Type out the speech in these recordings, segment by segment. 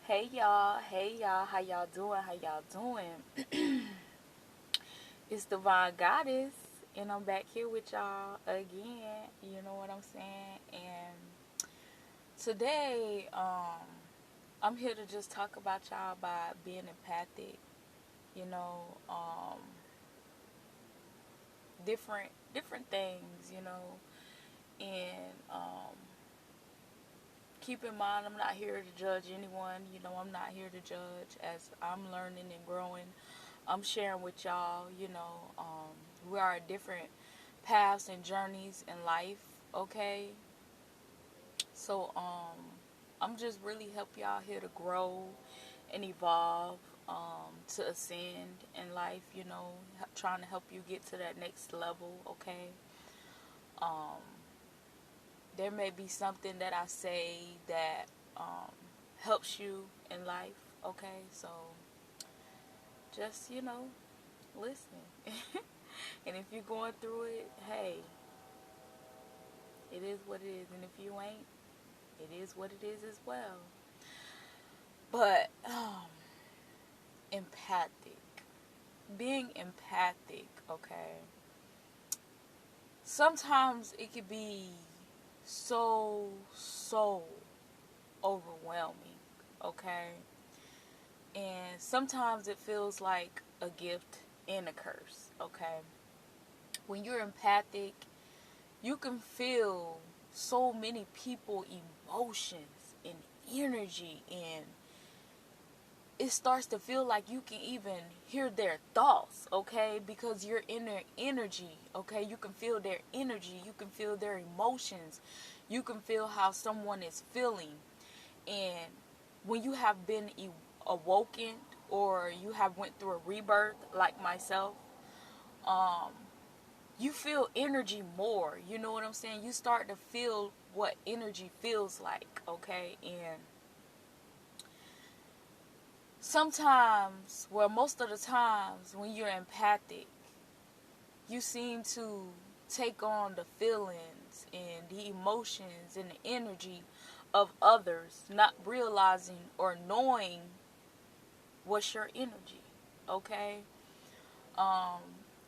Hey y'all, how y'all doing? How y'all doing? It's Divine Goddess, and I'm back here with y'all again. You know what I'm saying? And today, I'm here to just talk about y'all about being empathic. You know, different things. And keep in mind, I'm not here to judge anyone. I'm not here to judge as I'm learning and growing. I'm sharing with y'all, we are at different paths and journeys in life, okay? So, I'm just really help y'all here to grow and evolve, to ascend in life, trying to help you get to that next level, okay? Um, there may be something that I say that helps you in life, okay? So, just, listen. And if you're going through it, hey, it is what it is. And if you ain't, it is what it is as well. But empathic. Being empathic, okay. Sometimes it could be so overwhelming, okay? And sometimes it feels like a gift and a curse, okay? When you're empathic, you can feel so many people emotions and energy, and it starts to feel like you can even hear their thoughts, okay? Because you're in their energy, okay? You can feel their energy, you can feel their emotions, you can feel how someone is feeling. And when you have been awoken, or you have went through a rebirth like myself, um you feel energy more. You know what I'm saying? You start to feel what energy feels like, okay? And sometimes, well, most of the times when you're empathic, you seem to take on the feelings and the emotions and the energy of others, not realizing or knowing what's your energy, okay? Um,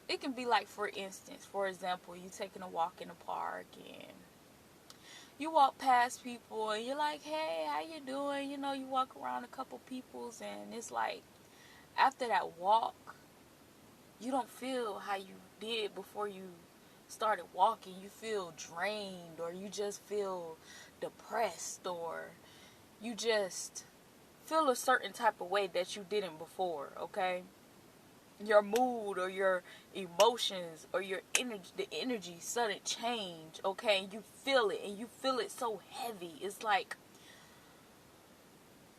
it can be like, for instance, for example, you taking a walk in the park, and you walk past people and you're like, hey, how you doing? You walk around a couple people's, and it's like, after that walk, you don't feel how you did before you started walking. You feel drained, or you just feel depressed, or you just feel a certain type of way that you didn't before, okay? Your mood or your emotions or your energy, the energy sudden change, okay? And you feel it, and you feel it so heavy. It's like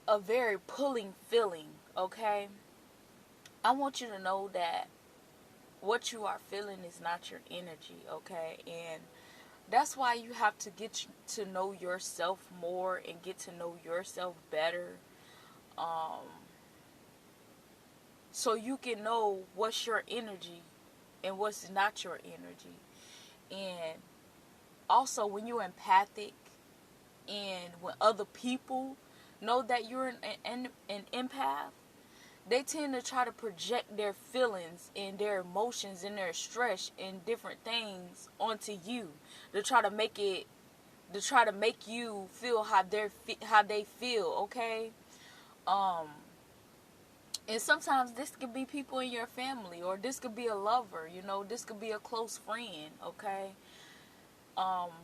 a very pulling feeling, okay? I want you to know that what you are feeling is not your energy, okay? And that's why you have to get to know yourself more and get to know yourself better, um, so you can know what's your energy and what's not your energy. And also, when you're empathic, and when other people know that you're an empath, they tend to try to project their feelings and their emotions and their stress and different things onto you, to try to make it, to try to make you feel how they feel, okay? Um, and sometimes this could be people in your family, or this could be a lover, this could be a close friend, okay?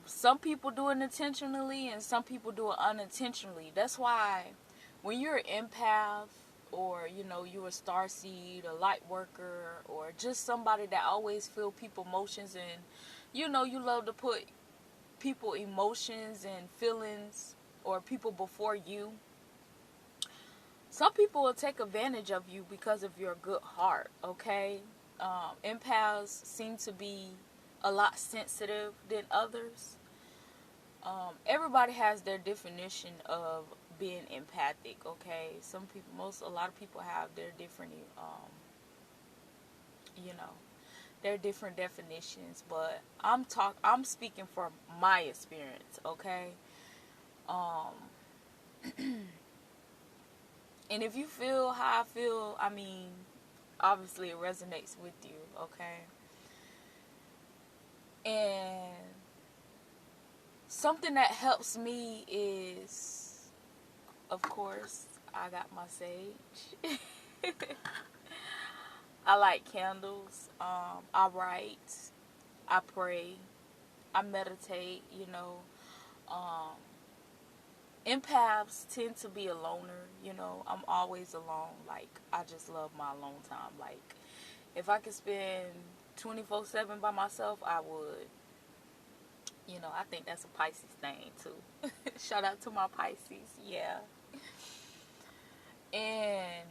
Some people do it intentionally, and some people do it unintentionally. That's why when you're an empath, or you're a starseed, a light worker, or just somebody that always feel people emotions, and you love to put people emotions and feelings, or people before you. Some people will take advantage of you because of your good heart, okay? Empaths seem to be a lot sensitive than others. Everybody has their definition of being empathic, okay? A lot of people have their different, you know, their different definitions. But I'm speaking from my experience, okay? Um, And if you feel how I feel, I mean, obviously it resonates with you, okay? And something that helps me is, of course, I got my sage. I light candles. I write. I pray. I meditate, you know. Um, Empaths tend to be a loner, you know. I'm always alone. Like, I just love my alone time. Like, if I could spend 24/7 by myself, I would. You know, I think that's a Pisces thing, too. Shout out to my Pisces. Yeah. And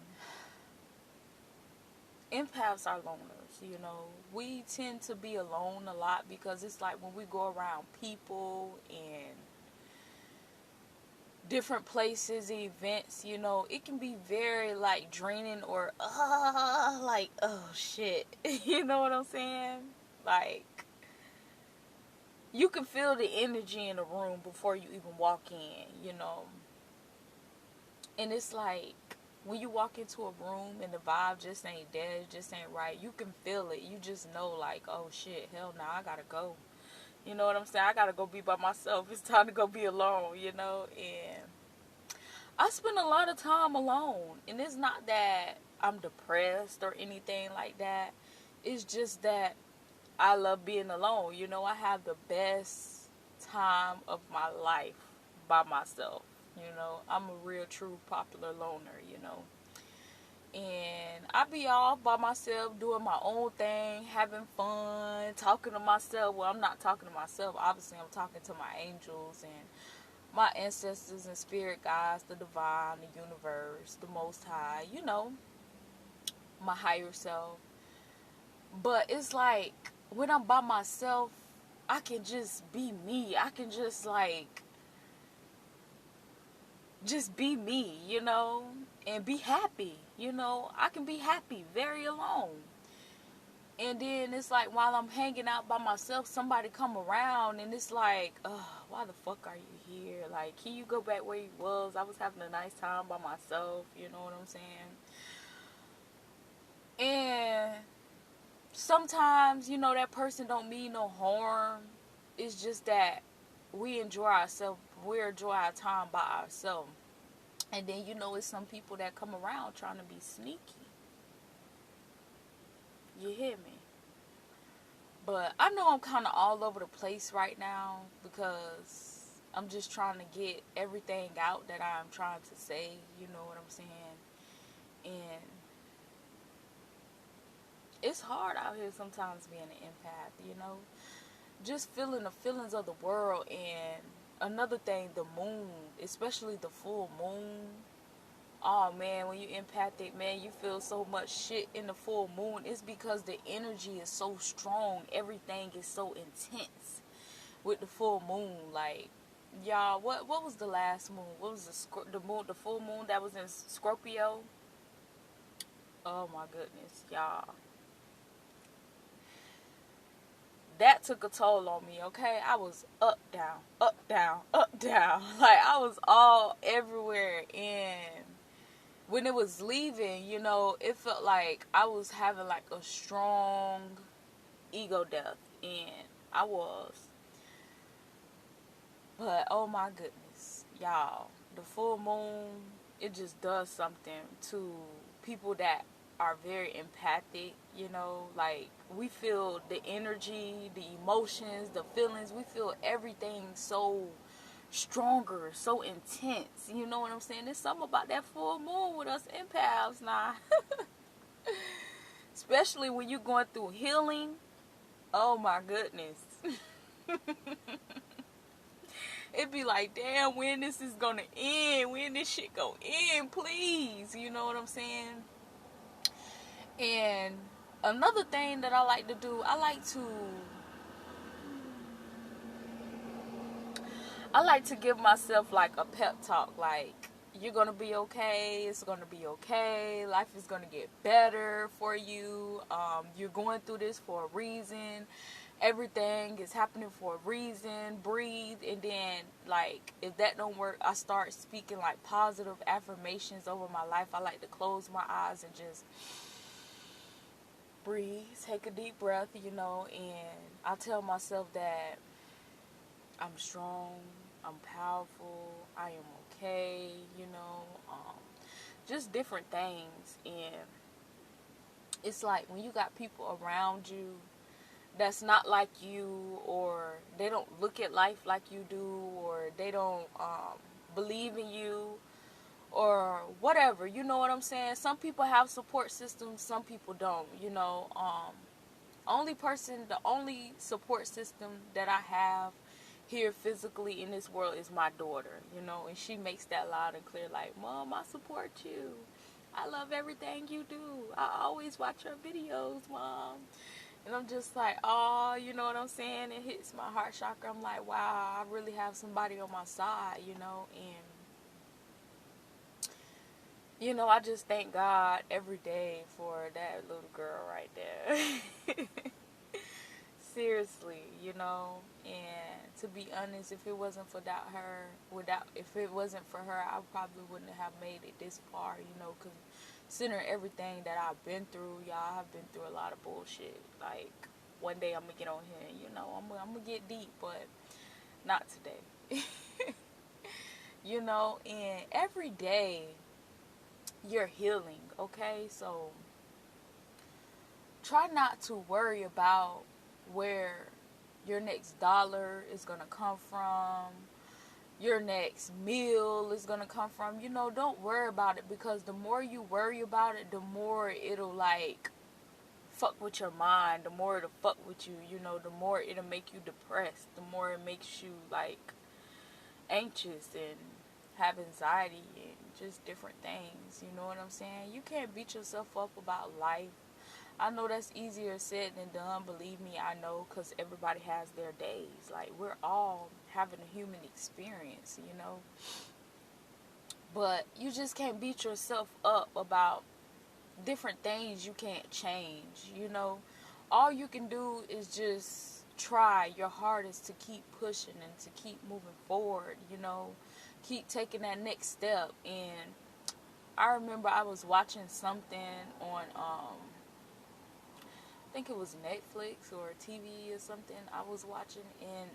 empaths are loners, you know. We tend to be alone a lot because it's like when we go around people and different places, events, you know, it can be very like draining or like, oh shit. You know what I'm saying? Like, you can feel the energy in the room before you even walk in, you know. And it's like when you walk into a room and the vibe just ain't there, it just ain't right, you can feel it. You just know, like, oh shit, hell no, I gotta go. You know what I'm saying? I gotta go be by myself. It's time to go be alone, you know? And I spend a lot of time alone. And it's not that I'm depressed or anything like that. It's just that I love being alone. You know, I have the best time of my life by myself. You know, I'm a real, true, popular loner, you know. And I be all by myself, doing my own thing, having fun, talking to myself. Well, I'm not talking to myself. Obviously, I'm talking to my angels and my ancestors and spirit guides, the divine, the universe, the Most High, you know, my higher self. But it's like, when I'm by myself, I can just be me. I can just be me, you know, and be happy, you know. I can be happy very alone. And then it's like, while I'm hanging out by myself, somebody come around and it's like, why the fuck are you here? Like, can you go back where you was? I was having a nice time by myself, you know what I'm saying? And sometimes, you know, that person don't mean no harm. It's just that we enjoy ourselves. We enjoy our time by ourselves. And then, you know, it's some people that come around trying to be sneaky. You hear me? But I know I'm kind of all over the place right now because I'm just trying to get everything out that I'm trying to say. You know what I'm saying? And it's hard out here sometimes being an empath, you know? Just feeling the feelings of the world. And another thing, the moon, especially the full moon. Oh man, when you empathic, man, you feel so much shit in the full moon. It's because the energy is so strong. Everything is so intense with the full moon. Like, y'all, what was the last moon? What was the full moon that was in Scorpio? Oh my goodness, y'all. That took a toll on me, okay? I was up, down, up, down, up, down. Like, I was all everywhere. And when it was leaving, you know, it felt like I was having like a strong ego death. And I was. But oh my goodness, y'all, the full moon, it just does something to people that are very empathic, you know. Like, we feel the energy, the emotions, the feelings. We feel everything so stronger, so intense. You know what I'm saying? There's something about that full moon with us empaths now. Especially when you're going through healing. Oh my goodness. It'd be like, damn, when this is gonna end? When this shit go end, please? You know what I'm saying? And another thing that I like to do, I like to give myself like a pep talk, like, you're gonna be okay, it's gonna be okay, life is gonna get better for you, you're going through this for a reason. everything is happening for a reason, breathe. And then, like, if that don't work, I start speaking like positive affirmations over my life. I like to close my eyes and just breathe, take a deep breath, and I tell myself that I'm strong, I'm powerful, I am okay, just different things. And it's like when you got people around you that's not like you, or they don't look at life like you do, or they don't believe in you, or whatever, you know what I'm saying? Some people have support systems, some people don't, the only support system that I have here physically in this world is my daughter, and she makes that loud and clear, like, Mom, I support you. I love everything you do. I always watch your videos, Mom. And I'm just like, oh, you know what I'm saying? It hits my heart chakra. I'm like, wow, I really have somebody on my side, and I just thank God every day for that little girl right there. Seriously, and to be honest, if it wasn't for her, I probably wouldn't have made it this far, because considering everything that I've been through, y'all, I've been through a lot of bullshit. Like, one day I'm gonna get on here and, I'm gonna get deep, but not today. And every day you're healing, okay? So try not to worry about where your next dollar is gonna come from, your next meal is gonna come from. Don't worry about it, because the more you worry about it, the more it'll like fuck with your mind, the more it'll fuck with you, the more it'll make you depressed, the more it makes you like anxious and have anxiety and just different things. You know what I'm saying? You can't beat yourself up about life. I know that's easier said than done, believe me, I know, because everybody has their days. Like, we're all having a human experience, But you just can't beat yourself up about different things you can't change, All you can do is just try your hardest to keep pushing and to keep moving forward, Keep taking that next step. And I remember I was watching something on, I think it was Netflix or TV or something I was watching, and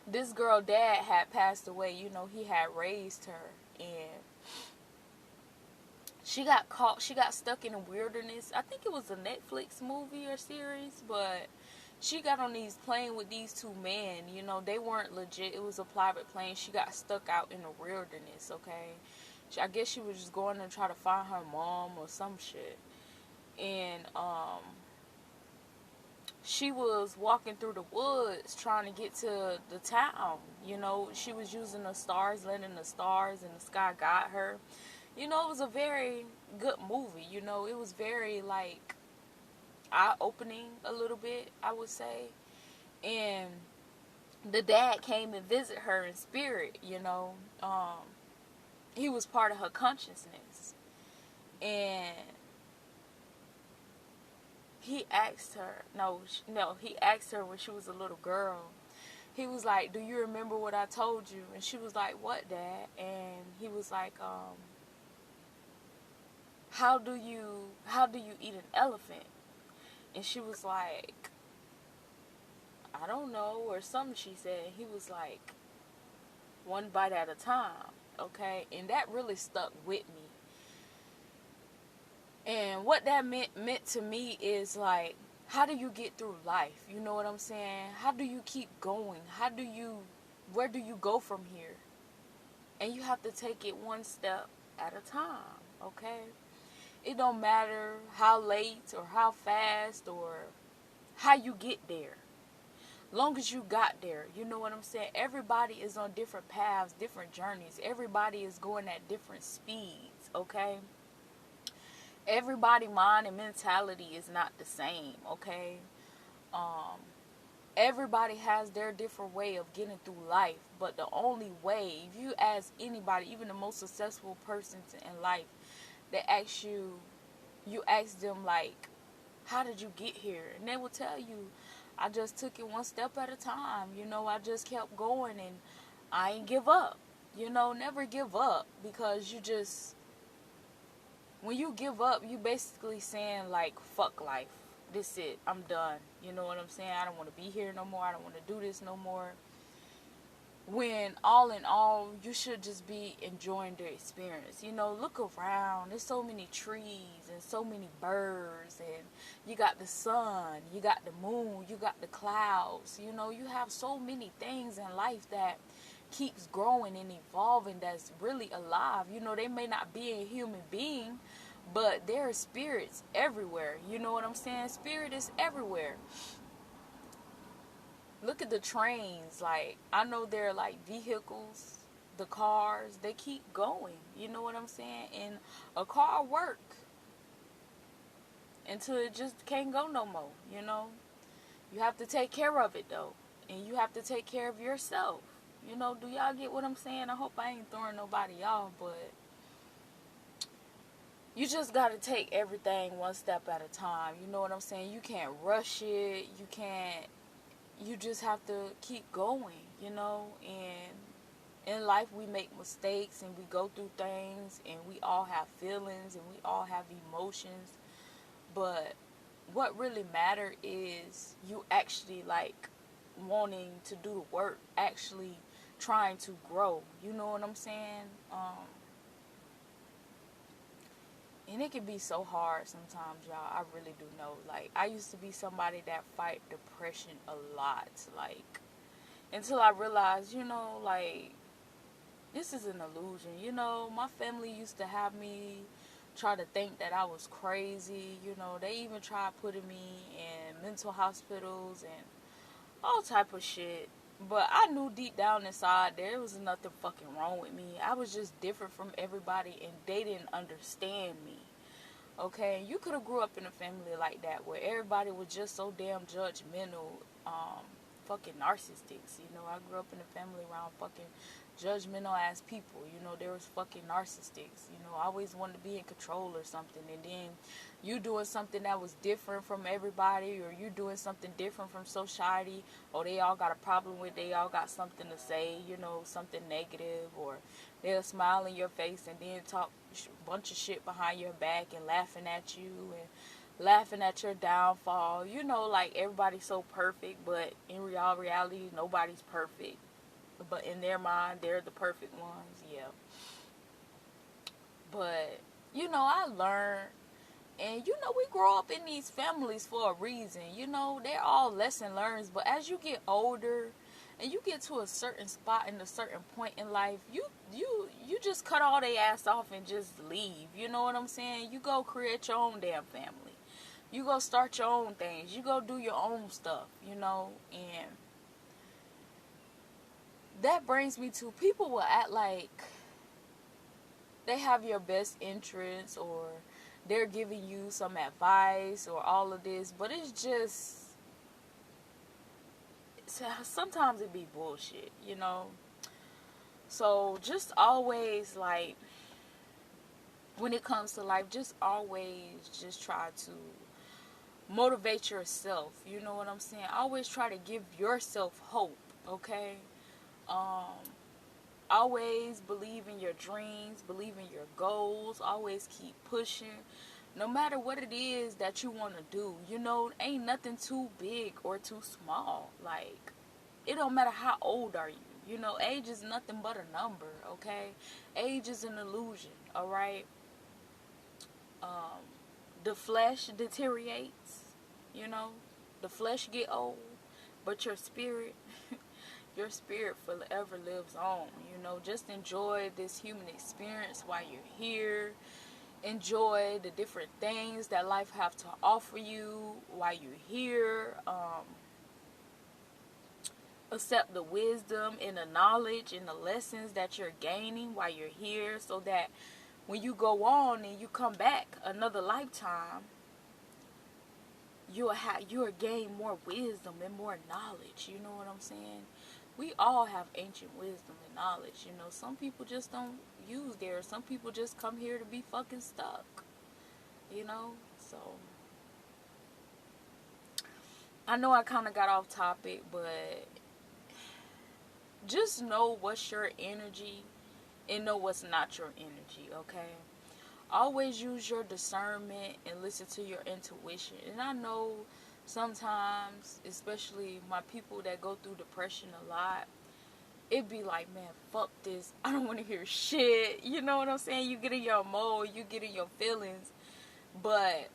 this girl dad had passed away. He had raised her, and she got stuck in a wilderness. I think it was a Netflix movie or series, but she got on these plane with these two men. They weren't legit. It was a private plane. She got stuck out in the wilderness, okay? I guess she was just going to try to find her mom or some shit. And she was walking through the woods trying to get to the town. She was using the stars, letting the stars in the sky guide her. It was a very good movie. It was very, like, eye-opening a little bit, I would say. And the dad came and visit her in spirit, he was part of her consciousness. And he asked her when she was a little girl. He was like, do you remember what I told you? And she was like, what, Dad? And he was like, how do you eat an elephant? And she was like, I don't know, or something she said. He was like, one bite at a time, okay? And that really stuck with me. And what that meant to me is, like, how do you get through life? You know what I'm saying? How do you keep going? Where do you go from here? And you have to take it one step at a time, okay? It don't matter how late or how fast or how you get there. Long as you got there, you know what I'm saying? Everybody is on different paths, different journeys. Everybody is going at different speeds, okay? Everybody's mind and mentality is not the same, okay? Everybody has their different way of getting through life, but the only way, if you ask anybody, even the most successful persons in life, they ask you ask them, like, How did you get here? And they will tell you, I just took it one step at a time. I just kept going and I ain't give up. Never give up, because when you give up, you basically saying like, fuck life. This it. I'm done. You know what I'm saying? I don't want to be here no more. I don't want to do this no more. When all in all, you should just be enjoying the experience. Look around. There's so many trees and so many birds, and you got the sun, you got the moon, you got the clouds. You have so many things in life that keeps growing and evolving, that's really alive. They may not be a human being, but there are spirits everywhere. You know what I'm saying? Spirit is everywhere. Look at the trains. Like, I know they're like vehicles, the cars, they keep going. You know what I'm saying? And a car work until it just can't go no more. You have to take care of it though, and you have to take care of yourself. Do y'all get what I'm saying? I hope I ain't throwing nobody off, but you just got to take everything one step at a time. You know what I'm saying? You can't rush it. You just have to keep going, and in life we make mistakes and we go through things, and we all have feelings and we all have emotions, but what really matters is you actually like wanting to do the work, actually trying to grow. You know what I'm saying? And it can be so hard sometimes, y'all. I really do know. Like, I used to be somebody that fight depression a lot. Like, until I realized, like, this is an illusion. My family used to have me try to think that I was crazy. They even tried putting me in mental hospitals and all type of shit. But I knew deep down inside there was nothing fucking wrong with me. I was just different from everybody, and they didn't understand me. Okay, you could have grew up in a family like that where everybody was just so damn judgmental, fucking narcissists. I grew up in a family around fucking judgmental ass people. There was fucking narcissists. I always wanted to be in control or something, and then you doing something that was different from everybody, or you doing something different from society, or they all got a problem with, they all got something to say, something negative, or they'll smile in your face and then talk a bunch of shit behind your back and laughing at you and laughing at your downfall. Like, everybody's so perfect, but in reality, nobody's perfect. But in their mind, they're the perfect ones. Yeah. But, I learned, and, we grow up in these families for a reason. They're all lesson learned. But as you get older and you get to a certain spot in a certain point in life, you just cut all their ass off and just leave. You know what I'm saying? You go create your own damn family. You go start your own things. You go do your own stuff, and that brings me to, people will act like they have your best interests, or they're giving you some advice or all of this, but it's just, sometimes it be bullshit, So just always, like, when it comes to life, just always just try to motivate yourself. You know what I'm saying? Always try to give yourself hope, okay? Always believe in your dreams, believe in your goals, always keep pushing. No matter what it is that you want to do, ain't nothing too big or too small. Like, it don't matter how old are you. Age is nothing but a number, okay? Age is an illusion, all right? The flesh deteriorates, the flesh get old, but your spirit, your spirit forever lives on. Just enjoy this human experience while you're here. Enjoy the different things that life have to offer you while you're here. Accept the wisdom and the knowledge and the lessons that you're gaining while you're here, so that when you go on and you come back another lifetime, you'll gain more wisdom and more knowledge. You know what I'm saying? We all have ancient wisdom and knowledge. Some people just don't use theirs. Some people just come here to be fucking stuck. So I know I kind of got off topic, but just know what's your energy and know what's not your energy, okay? Always use your discernment and listen to your intuition. And I know sometimes, especially my people that go through depression a lot, it'd be like, man, fuck this. I don't want to hear shit. You know what I'm saying? You get in your mode, you get in your feelings. But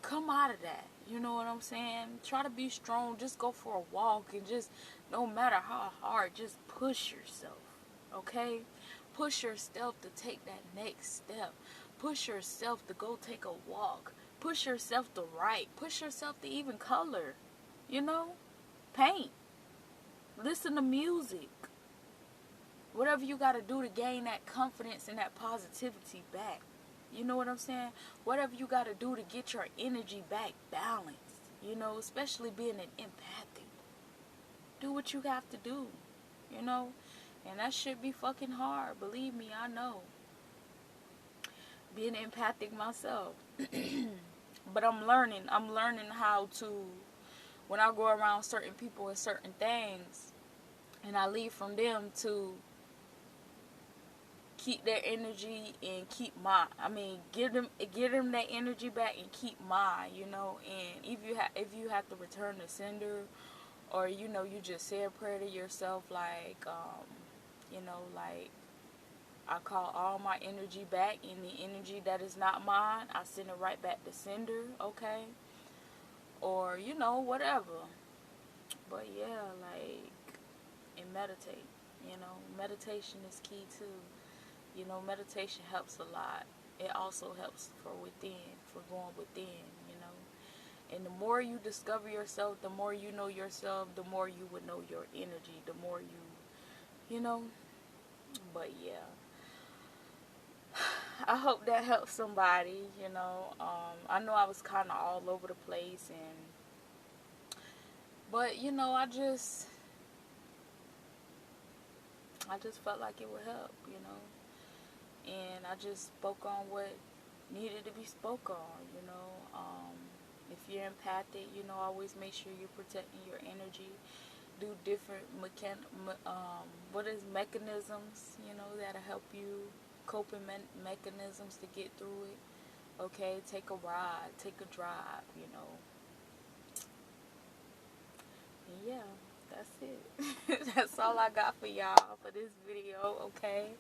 come out of that. You know what I'm saying? Try to be strong. Just go for a walk and just, no matter how hard, just push yourself. Okay? Push yourself to take that next step. Push yourself to go take a walk. Push yourself to write. Push yourself to even color. You know? Paint. Listen to music. Whatever you got to do to gain that confidence and that positivity back. You know what I'm saying? Whatever you got to do to get your energy back balanced. You know, especially being an empathic. Do what you have to do. You know? And that shit be fucking hard. Believe me, I know. Being empathic myself. But I'm learning. I'm learning how to, when I go around certain people and certain things, and I leave from them, to keep their energy and keep mine. I mean, give them that energy back and keep mine, you know. And if you have to return the sender, or you know, you just say a prayer to yourself, like you know, like, I call all my energy back, and the energy that is not mine, I send it right back to sender, okay? Or, you know, whatever. But yeah, like, and meditate, you know. Meditation is key too. You know, meditation helps a lot. It also helps for going within, you know. And the more you discover yourself, the more you know yourself, the more you would know your energy, the more you know. But yeah. I hope that helps somebody, you know. I know I was kind of all over the place, but you know, I just felt like it would help, you know. And I just spoke on what needed to be spoke on, you know. If you're empathic, you know, always make sure you're protecting your energy. Do different mechanisms, you know, that'll help you, coping mechanisms to get through it. Okay, take a ride, take a drive, you know. And yeah, that's it. That's all I got for y'all for this video, okay?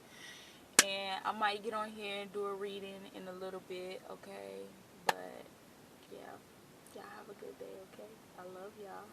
And I might get on here and do a reading in a little bit, okay? But yeah, y'all have a good day, okay? I love y'all.